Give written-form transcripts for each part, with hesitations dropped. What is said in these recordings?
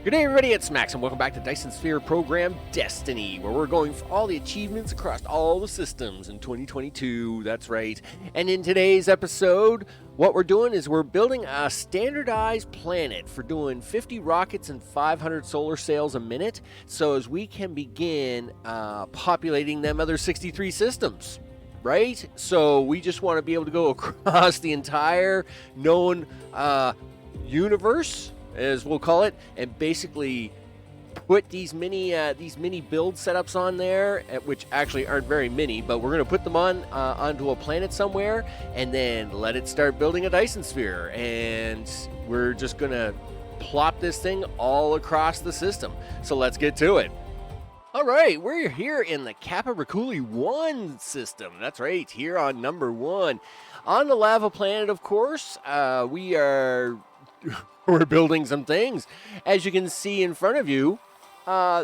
Good day, everybody. It's Max, and welcome back to Dyson Sphere Program Destiny, where we're going for all the achievements across all the systems in 2022. That's right. And in today's episode, what we're doing is we're building a standardized planet for doing 50 rockets and 500 solar sails a minute, so as we can begin populating them other 63 systems. Right? So we just want to be able to go across the entire known universe, as we'll call it, and basically put these mini build setups on there, which actually aren't very many, but we're going to put them on onto a planet somewhere, and then let it start building a Dyson Sphere, and we're just going to plop this thing all across the system. So let's get to it. All right, we're here in the Kappa Riculi 1 system. That's right, here on number 1. On the lava planet, of course, we're building some things. As you can see in front of you,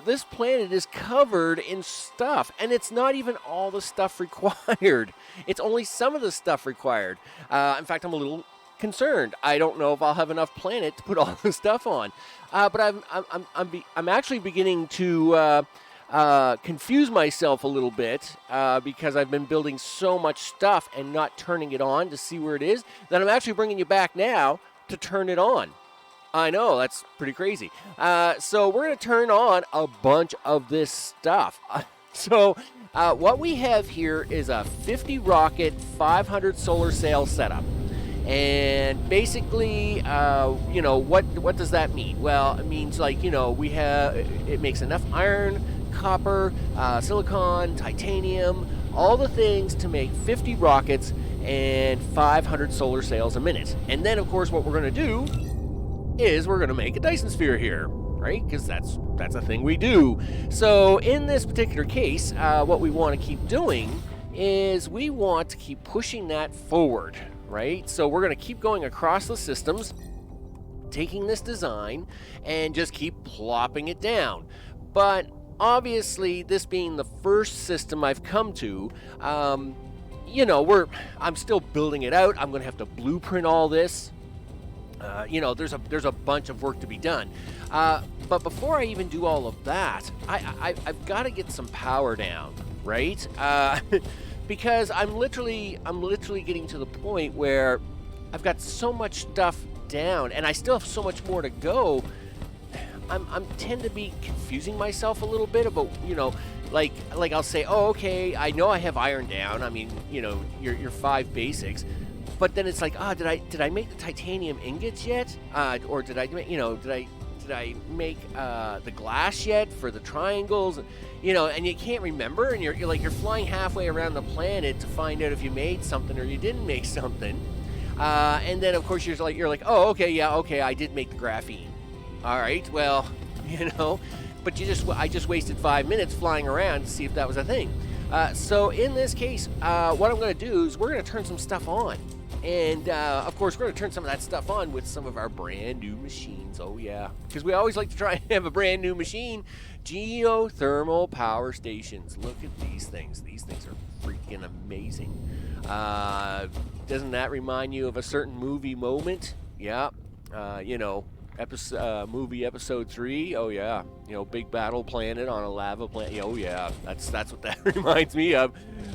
this planet is covered in stuff, and it's not even all the stuff required. It's only some of the stuff required. In fact, I'm a little concerned. I don't know if I'll have enough planet to put all the stuff on. But I'm actually beginning to confuse myself a little bit because I've been building so much stuff and not turning it on to see where it is, that I'm actually bringing you back now to turn it on. I know, that's pretty crazy. So we're going to turn on a bunch of this stuff. So what we have here is a 50 rocket, 500 solar sail setup. And basically, what does that mean? Well, it means it makes enough iron, copper, silicon, titanium, all the things to make 50 rockets and 500 solar sails a minute. And then, of course, what we're going to do is we're going to make a Dyson Sphere here, right? Because that's a thing we do. So in this particular case, what we want to keep doing is we want to keep pushing that forward, right? So we're going to keep going across the systems, taking this design, and just keep plopping it down. But obviously, this being the first system I've come to, I'm still building it out. I'm going to have to blueprint all this. There's a bunch of work to be done. But before I even do all of that, I've got to get some power down, right? Because I'm literally getting to the point where I've got so much stuff down, and I still have so much more to go. I'm tend to be confusing myself a little bit about, like I'll say, oh, okay, I know I have iron down. I mean, your 5 basics, but then it's like, did I make the titanium ingots yet? Or did I make the glass yet for the triangles? And you can't remember, and you're flying halfway around the planet to find out if you made something or you didn't make something. And then of course you're like, oh, okay, I did make the graphene. All right, well, but I just wasted 5 minutes flying around to see if that was a thing. So in this case, what I'm going to do is we're going to turn some stuff on. And, of course, we're going to turn some of that stuff on with some of our brand new machines. Oh, yeah. Because we always like to try and have a brand new machine. Geothermal power stations. Look at these things. These things are freaking amazing. Doesn't that remind you of a certain movie moment? Yeah. Movie episode 3. Oh yeah, big battle planet on a lava planet. Oh yeah, that's what that reminds me of.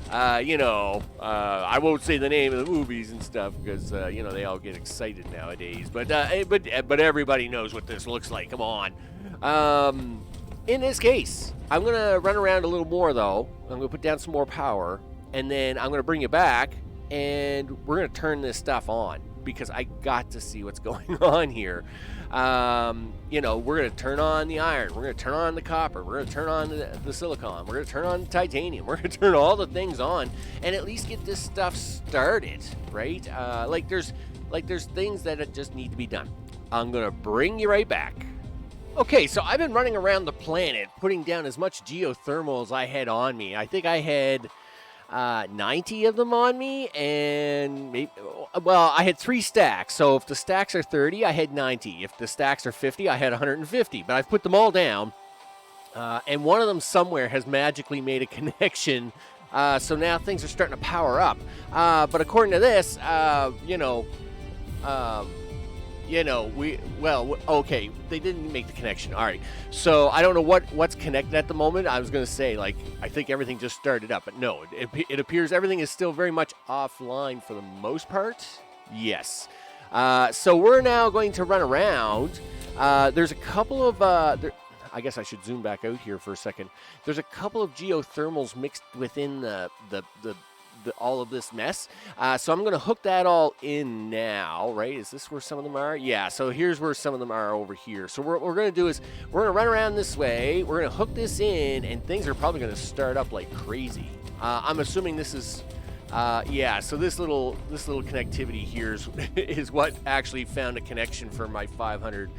I won't say the name of the movies and stuff because they all get excited nowadays. But everybody knows what this looks like. Come on. In this case, I'm gonna run around a little more though. I'm gonna put down some more power, and then I'm gonna bring you back, and we're gonna turn this stuff on because I got to see what's going on here. We're going to turn on the iron. We're going to turn on the copper. We're going to turn on the silicon. We're going to turn on the titanium. We're going to turn all the things on and at least get this stuff started, right? There's things that just need to be done. I'm going to bring you right back. Okay, so I've been running around the planet putting down as much geothermal as I had on me. I think I had 90 of them on me, and I had 3 stacks. So if the stacks are 30, I had 90. If the stacks are 50, I had 150. But I've put them all down, and one of them somewhere has magically made a connection. So now things are starting to power up. But according to this, you know, okay, they didn't make the connection. All right, so I don't know what's connected at the moment. I was going to say, like, I think everything just started up, but no, it appears everything is still very much offline for the most part. Yes. So we're now going to run around. There's a couple of I guess I should zoom back out here for a second. There's a couple of geothermals mixed within the all of this mess. So I'm going to hook that all in now, right? Is this where some of them are? Yeah, so here's where some of them are over here. So what we're going to do is we're going to run around this way. We're going to hook this in, and things are probably going to start up like crazy. I'm assuming this is... yeah, so this little connectivity here is what actually found a connection for my 500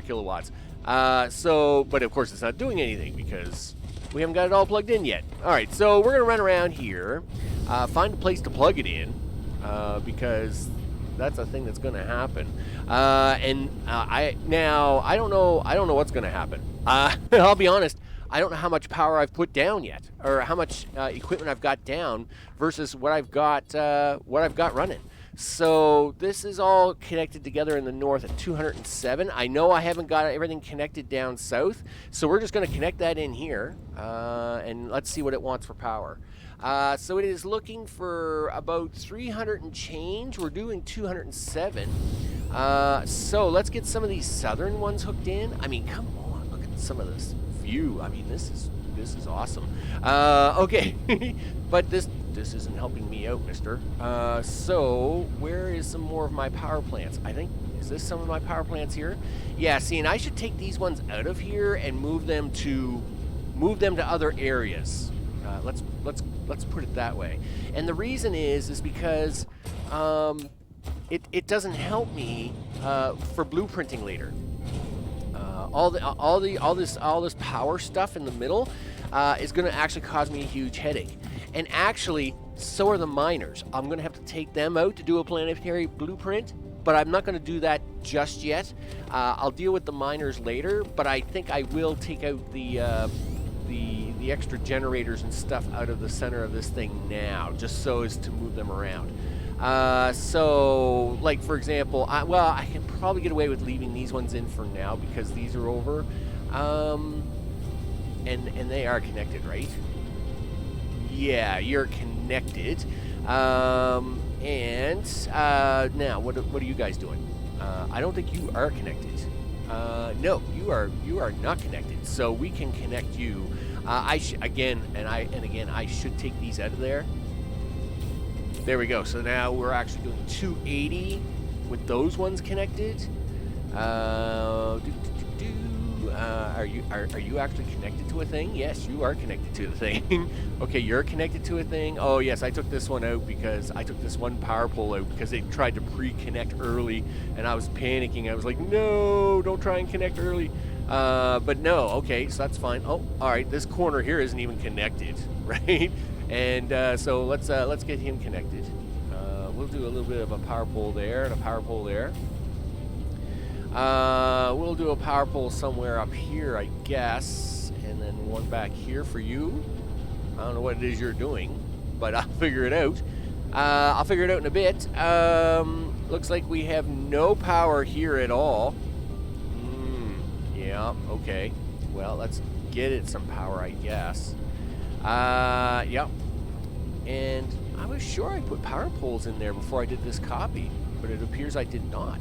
kilowatts. But of course it's not doing anything because we haven't got it all plugged in yet. All right, so we're gonna run around here, find a place to plug it in, because that's a thing that's gonna happen. I don't know what's gonna happen. I'll be honest. I don't know how much power I've put down yet, or how much equipment I've got down versus what I've got running. So this is all connected together in the north at 207. I know I haven't got everything connected down south, so we're just going to connect that in here, and let's see what it wants for power. So it is looking for about 300 and change. We're doing 207. So let's get some of these southern ones hooked in. I mean, come on, look at some of this view. I mean, this is awesome. Okay, but this isn't helping me out, mister. So where is some more of my power plants? I think, is this some of my power plants here? Yeah, see, and I should take these ones out of here and move them to other areas. Let's put it that way. And the reason is because it doesn't help me for blueprinting later. All this power stuff in the middle is going to actually cause me a huge headache. And actually, so are the miners. I'm going to have to take them out to do a planetary blueprint, but I'm not going to do that just yet. I'll deal with the miners later, but I think I will take out the extra generators and stuff out of the center of this thing now, just so as to move them around. So, like, for example, I can probably get away with leaving these ones in for now because these are over. And they are connected, right? Yeah, you're connected. Now, what are you guys doing? I don't think you are connected. No, you are not connected. So we can connect you. I should take these out of there. There we go. So now we're actually doing 280 with those ones connected. Are you actually connected to a thing? Yes, you are connected to the thing. Okay, you're connected to a thing. Oh yes, I took this one out because I took this one power pole out because they tried to pre-connect early, and I was panicking. I was like, no, don't try and connect early. But no, okay, so that's fine. Oh, all right, this corner here isn't even connected, right? And so let's get him connected. We'll do a little bit of a power pole there and a power pole there. We'll do a power pole somewhere up here, I guess, and then one back here for you. I don't know what it is you're doing, but I'll figure it out. I'll figure it out in a bit. Looks like we have no power here at all. Yeah, okay. Well, let's get it some power, I guess. Yep. And I was sure I put power poles in there before I did this copy, but it appears I did not.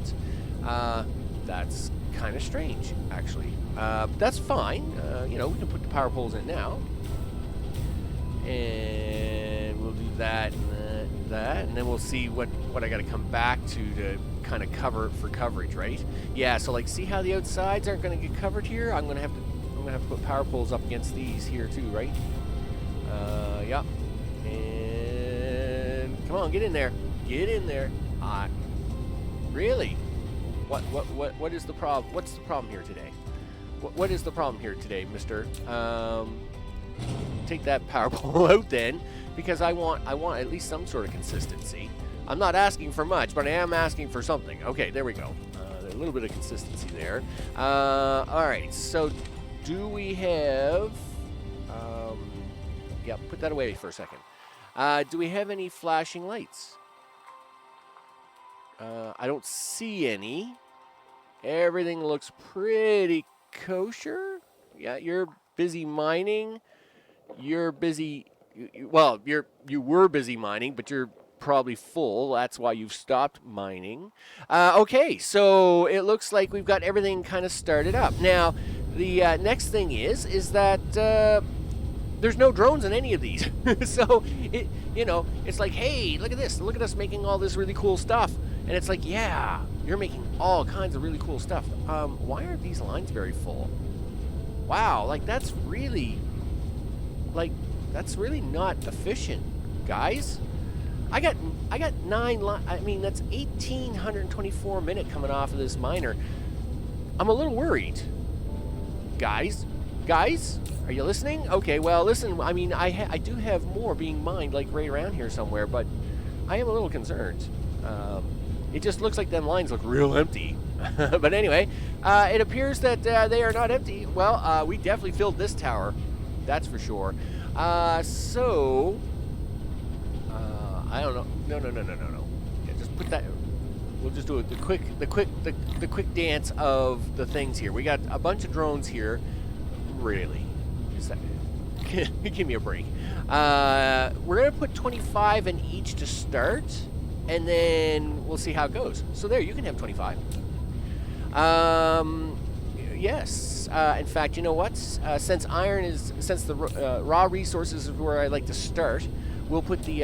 That's kind of strange, actually. That's fine. We can put the power poles in now. And we'll do that and that, and then we'll see what I got to come back to kind of cover it for coverage, right? Yeah, so like, see how the outsides aren't going to get covered here? I'm gonna have to put power poles up against these here too, right? Yep. And come on, get in there. Get in there. Really? What is the problem? What's the problem here today? What is the problem here today, mister? Take that power pole out then, because I want at least some sort of consistency. I'm not asking for much, but I am asking for something. Okay, there we go. A little bit of consistency there. All right, so do we have... yeah, put that away for a second. Do we have any flashing lights? I don't see any. Everything looks pretty kosher. Yeah, you're busy mining. You're busy. Well, you were busy mining, but you're probably full. That's why you've stopped mining. Okay, so it looks like we've got everything kind of started up. Now, the next thing is that there's no drones in any of these. So it's like, hey, look at this. Look at us making all this really cool stuff. And it's like, yeah, you're making all kinds of really cool stuff. Why aren't these lines very full? Wow, like that's really not efficient, guys. I got 9 I mean, that's 1,824 minute coming off of this miner. I'm a little worried. Guys, are you listening? Okay, well, listen, I mean, I do have more being mined, like, right around here somewhere, but I am a little concerned. It just looks like them lines look real empty. But anyway, it appears that they are not empty. Well, we definitely filled this tower. That's for sure. So, I don't know. No. Yeah, just put that. We'll just do it. The quick dance of the things here. We got a bunch of drones here. Really? Give me a break. We're gonna put 25 in each to start, and then we'll see how it goes. So there, you can have 25. Yes. In fact, you know what? Since the raw resources is where I like to start, we'll put the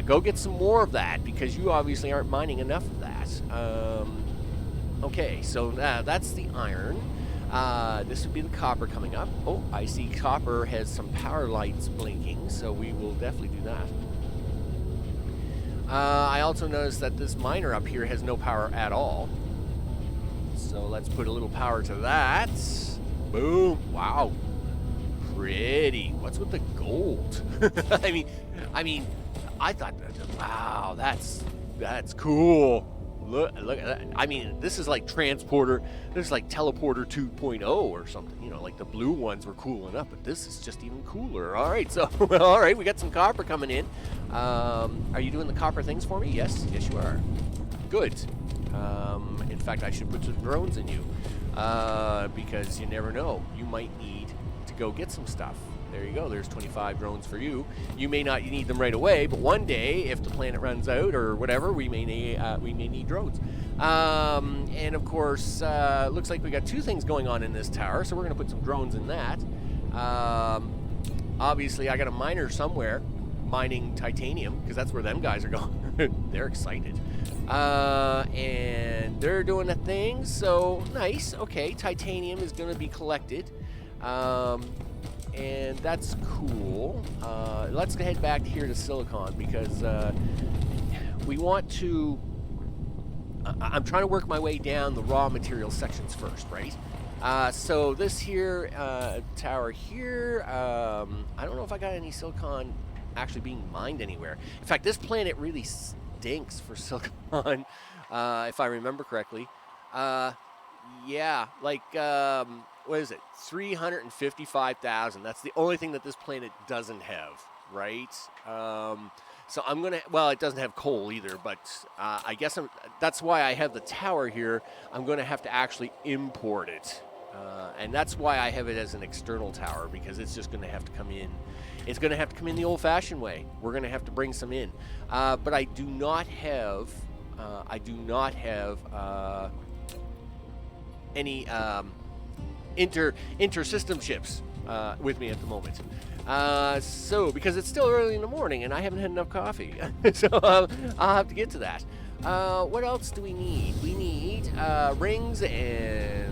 go get some more of that, because you obviously aren't mining enough of that. Okay, so that's the iron. This would be the copper coming up. Oh, I see copper has some power lights blinking, so we will definitely do that. I also noticed that this miner up here has no power at all. So let's put a little power to that. Boom. Wow. Pretty. What's with the gold? I mean, I thought, wow, that's cool. Look at that. I mean, this is like transporter. This is like teleporter 2.0 or something. You know, like the blue ones were cool enough, but this is just even cooler. All right, so all right, we got some copper coming in. Are you doing the copper things for me? Yes, you are. Good. In fact, I should put some drones in you, because you never know. You might need to go get some stuff. There you go. There's 25 drones for you. You may not need them right away, but one day, if the planet runs out or whatever, we may need drones. And of course, looks like we got 2 things going on in this tower, so we're going to put some drones in that. Obviously, I got a miner somewhere mining titanium, because that's where them guys are going. They're excited. And they're doing a thing, so nice. Okay, titanium is going to be collected. And that's cool. Let's head back here to silicon, because we want to... I'm trying to work my way down the raw material sections first, right? So this here tower here, I don't know if I got any silicon actually being mined anywhere. In fact, this planet really stinks for silicon, if I remember correctly. Yeah, like... what is it? 355,000. That's the only thing that this planet doesn't have, right? So I'm gonna. Well, it doesn't have coal either, but I guess that's why I have the tower here. I'm gonna have to actually import it, and that's why I have it as an external tower, because it's just gonna have to come in. It's gonna have to come in the old-fashioned way. We're gonna have to bring some in, but I do not have. Any. Inter-system ships with me at the moment. So, because it's still early in the morning and I haven't had enough coffee. So, I'll have to get to that. What else do we need? We need rings and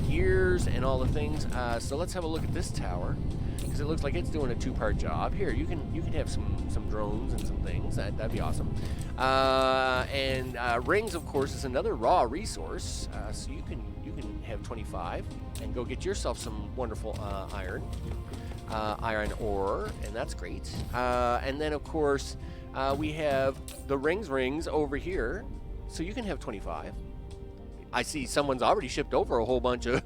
gears and all the things. So let's have a look at this tower, because it looks like it's doing a 2-part job. Here, you can have some drones and some things. That'd be awesome. And rings, of course, is another raw resource. So you can have 25 and go get yourself some wonderful iron ore, and that's great. And then, of course, we have the rings over here, so you can have 25. I see someone's already shipped over a whole bunch of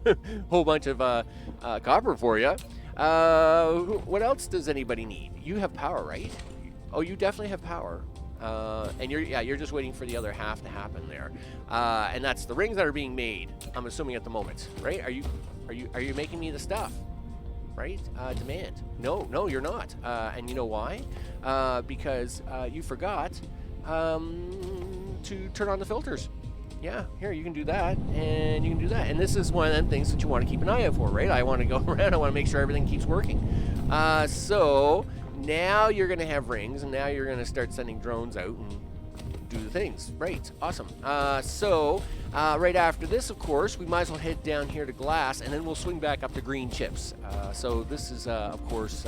copper for you. What else does anybody need? You have power, right? Oh, you definitely have power. And you're just waiting for the other half to happen there. And that's the rings that are being made, I'm assuming at the moment, right? Are you making me the stuff? Right? Demand. No, you're not. And you know why? Because you forgot to turn on the filters. Yeah, here, you can do that, and you can do that. And this is one of them things that you want to keep an eye out for, right? I want to go around, I want to make sure everything keeps working. So now you're going to have rings, and now you're going to start sending drones out and do the things. Right, awesome. So right after this, of course, we might as well head down here to glass, and then we'll swing back up to green chips. So this is, of course,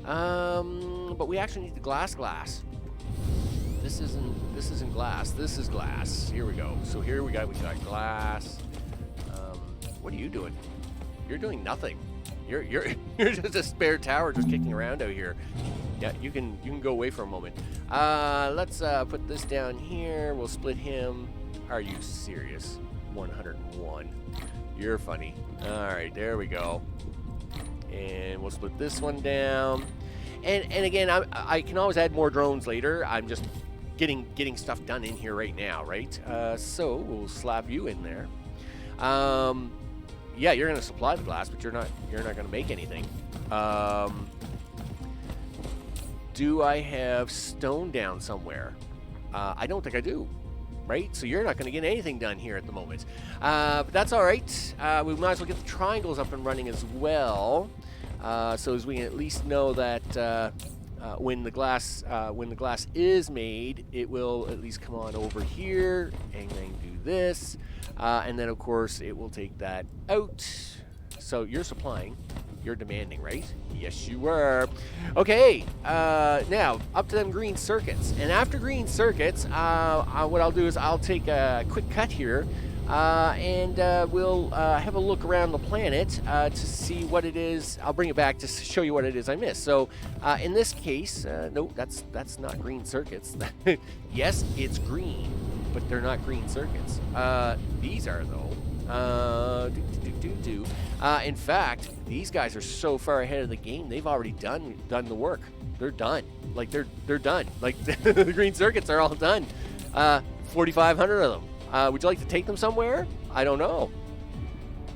but we actually need the glass. This isn't glass. This is glass. Here we go. So here we got glass. What are you doing? You're doing nothing. You're just a spare tower just kicking around out here. Yeah, you can go away for a moment. Let's put this down here. We'll split him. Are you serious? 101. You're funny. All right, there we go. And we'll split this one down. And again, I can always add more drones later. I'm just getting stuff done in here right now, right? So we'll slap you in there. Yeah, you're gonna supply the glass, but you're not gonna make anything. Do I have stone down somewhere? I don't think I do. Right? So you're not going to get anything done here at the moment. But that's all right. We might as well get the triangles up and running as well. So as we can at least know that when the glass is made, it will at least come on over here and then do this. And then, of course, it will take that out. So you're supplying. You're demanding, right? Yes, you were. Okay, now up to them green circuits. And after green circuits, what I'll do is I'll take a quick cut here, and we'll have a look around the planet to see what it is. I'll bring it back to show you what it is I missed. So in this case, no, that's not green circuits. Yes, it's green, but they're not green circuits. These are, though. In fact, these guys are so far ahead of the game. They've already done the work. They're done. Like they're done. Like the green circuits are all done. 4,500 of them. Would you like to take them somewhere? I don't know.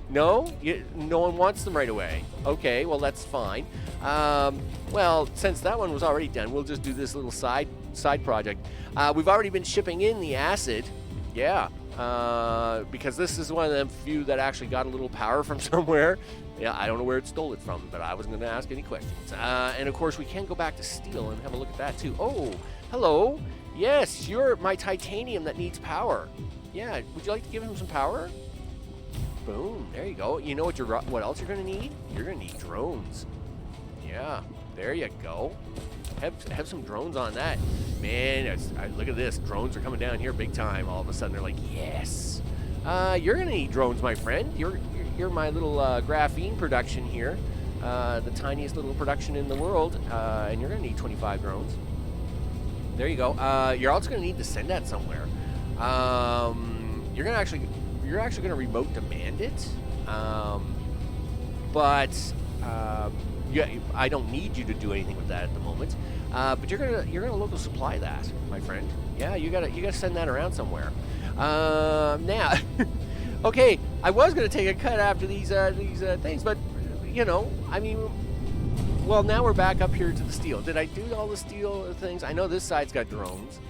No, no one wants them right away. Okay, well that's fine. Well, since that one was already done, we'll just do this little side project. We've already been shipping in the acid. Yeah. Because this is one of them few that actually got a little power from somewhere. Yeah, I don't know where it stole it from, but I wasn't going to ask any questions. And of course, we can go back to steel and have a look at that too. Oh, hello. Yes, you're my titanium that needs power. Yeah, would you like to give him some power? Boom, there you go. You know what else you're going to need? You're going to need drones. Yeah, there you go. Have some drones on that. Man, look at this. Drones are coming down here big time. All of a sudden, they're like, yes. You're going to need drones, my friend. You're my little graphene production here. The tiniest little production in the world. And you're going to need 25 drones. There you go. You're also going to need to send that somewhere. You're actually going to remote demand it. But yeah, I don't need you to do anything with that at the moment. But you're gonna local supply that, my friend. Yeah, you gotta send that around somewhere. Now, okay, I was gonna take a cut after these things, but you know, I mean, well, now we're back up here to the steel. Did I do all the steel things? I know this side's got drones,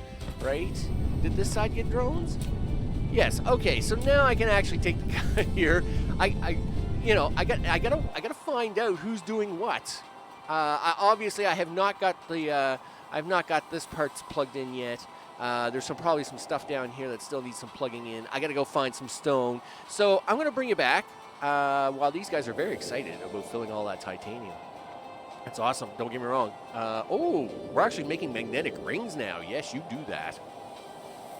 right? Did this side get drones? Yes. Okay, so now I can actually take the cut here. I gotta find out who's doing what. Obviously, I have not got this part plugged in yet. There's probably some stuff down here that still needs some plugging in. I gotta go find some stone. So I'm gonna bring you back while these guys are very excited about filling all that titanium. That's awesome. Don't get me wrong. Oh, we're actually making magnetic rings now. Yes, you do that.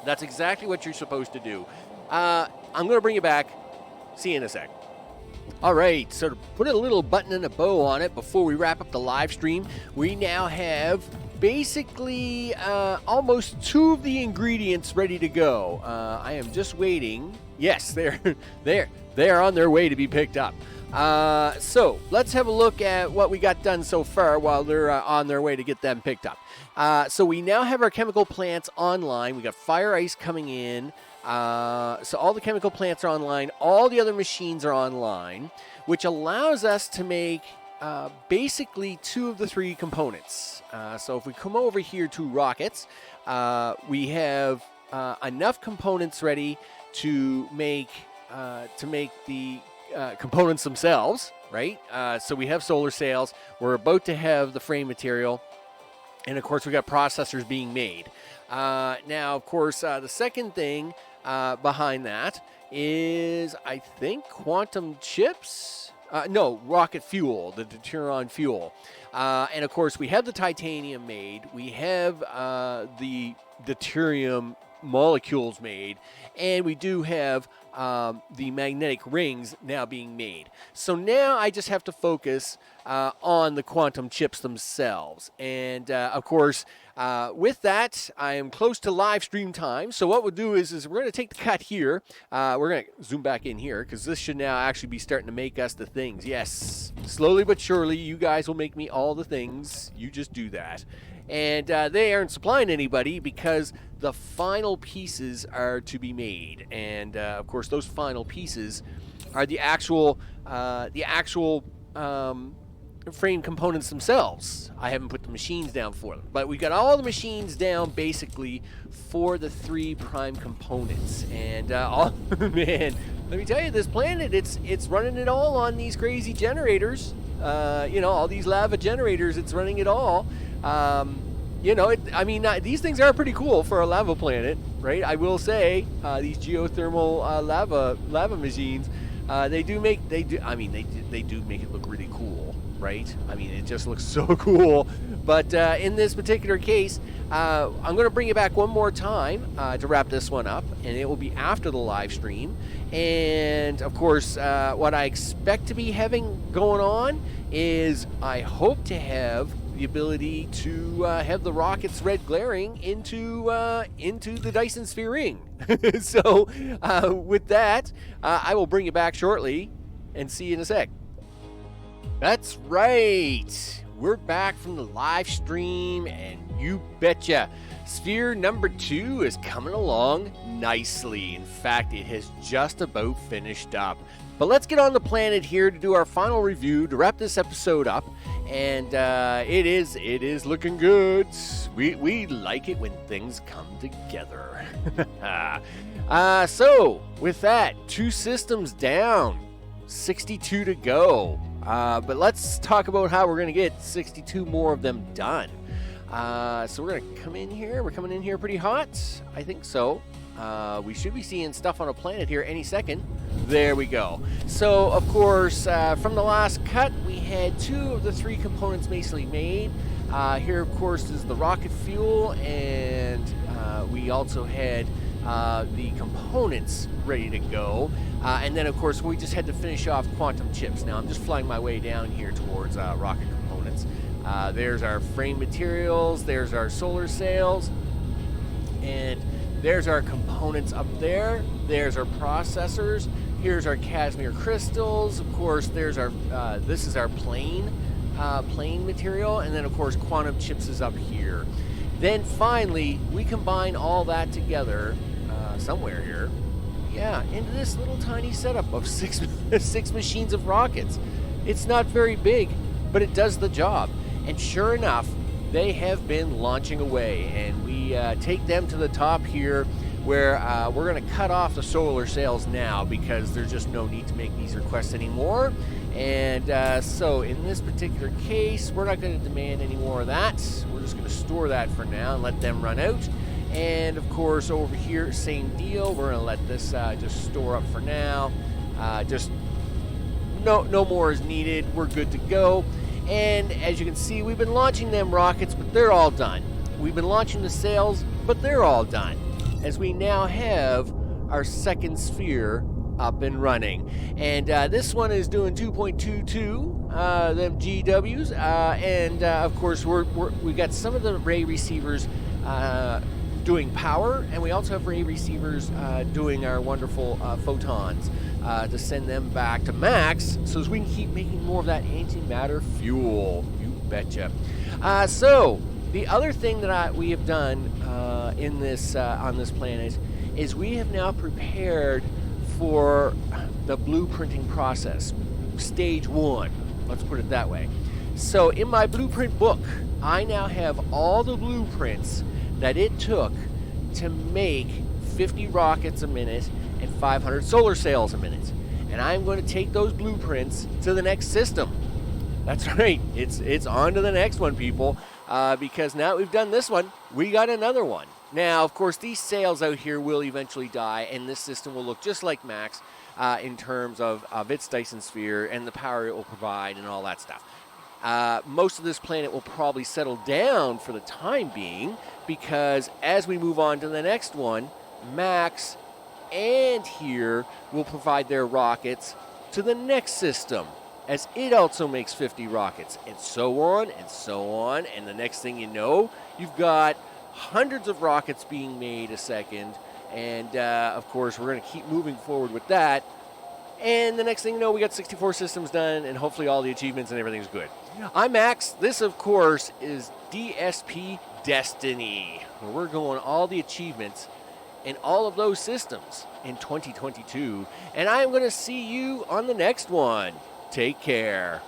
That's exactly what you're supposed to do. I'm gonna bring you back. See you in a sec. All right, so to put a little button and a bow on it before we wrap up the live stream, we now have basically almost 2 of the ingredients ready to go. I am just waiting. Yes, they're on their way to be picked up. So let's have a look at what we got done so far while they're on their way to get them picked up. So we now have our chemical plants online. We got fire ice coming in. So all the chemical plants are online. All the other machines are online, which allows us to make basically 2 of the 3 components. So if we come over here to rockets, we have enough components ready to make the components themselves, right? So we have solar sails. We're about to have the frame material. And, of course, we got processors being made. Now, of course, the second thing behind that is, I think, quantum chips. No, rocket fuel, the deuterium fuel. And, of course, we have the titanium made. We have the deuterium molecules made. And we do have the magnetic rings now being made. So now I just have to focus on the quantum chips themselves. And, of course, with that, I am close to live stream time. So what we'll do is we're going to take the cut here. We're going to zoom back in here because this should now actually be starting to make us the things. Yes, slowly but surely, you guys will make me all the things. You just do that. And they aren't supplying anybody because the final pieces are to be made. And, of course, those final pieces are the actual frame components themselves. I haven't put the machines down for them. But we've got all the machines down, basically, for the 3 prime components. And, oh, man, let me tell you, this planet, it's running it all on these crazy generators. All these lava generators, it's running it all. These things are pretty cool for a lava planet, right? I will say, these geothermal lava machines, they do make it look really cool, right? I mean, it just looks so cool. But in this particular case, I'm going to bring it back one more time to wrap this one up, and it will be after the live stream. And, of course, what I expect to be having going on is I hope to have the ability to have the rockets red glaring into the Dyson Sphere ring. So, with that, I will bring you back shortly and see you in a sec. That's right. We're back from the live stream, and you betcha, Sphere number 2 is coming along nicely. In fact, it has just about finished up. But let's get on the planet here to do our final review to wrap this episode up. And it is looking good. We like it when things come together. So, with that, 2 systems down, 62 to go. But let's talk about how we're going to get 62 more of them done. So we're going to come in here. We're coming in here pretty hot. I think so. We should be seeing stuff on a planet here any second. There we go. So, of course, from the last cut, we had 2 of the 3 components basically made. Here, of course, is the rocket fuel, and we also had the components ready to go. And then, of course, we just had to finish off quantum chips. Now, I'm just flying my way down here towards rocket components. There's our frame materials. There's our solar sails. And there's our components up there. There's our processors. Here's our Casimir crystals. Of course, there's our this is our plane material, and then of course quantum chips is up here. Then finally, we combine all that together somewhere here, into this little tiny setup of 6 machines of rockets. It's not very big, but it does the job. And sure enough, they have been launching away, and we take them to the top here where we're going to cut off the solar sails now because there's just no need to make these requests anymore. And so in this particular case, we're not going to demand any more of that. We're just going to store that for now and let them run out. And of course over here, same deal. We're going to let this just store up for now. Just no more is needed. We're good to go. And as you can see, we've been launching them rockets, but they're all done. We've been launching the sails, but they're all done. As we now have our second sphere up and running. And this one is doing 2.22, them GWs. And of course, we got some of the ray receivers doing power, and we also have ray receivers doing our wonderful photons to send them back to max so as we can keep making more of that antimatter fuel. You betcha. So the other thing that we have done in this on this planet is we have now prepared for the blueprinting process, stage 1. Let's put it that way. So in my blueprint book, I now have all the blueprints that it took to make 50 rockets a minute and 500 solar sails a minute. And I'm going to take those blueprints to the next system. That's right, it's on to the next one, people, because now we've done this one, we got another one. Now, of course, these sails out here will eventually die, and this system will look just like Max in terms of its Dyson Sphere and the power it will provide and all that stuff. Most of this planet will probably settle down for the time being, because as we move on to the next one, Max and here will provide their rockets to the next system, as it also makes 50 rockets, and so on and so on. And the next thing you know, you've got hundreds of rockets being made a second, and of course we're going to keep moving forward with that. And the next thing you know, we got 64 systems done, and hopefully all the achievements and everything's good. I'm Max. This, of course, is DSP Destiny, where we're going all the achievements in all of those systems in 2022. And I'm going to see you on the next one. Take care.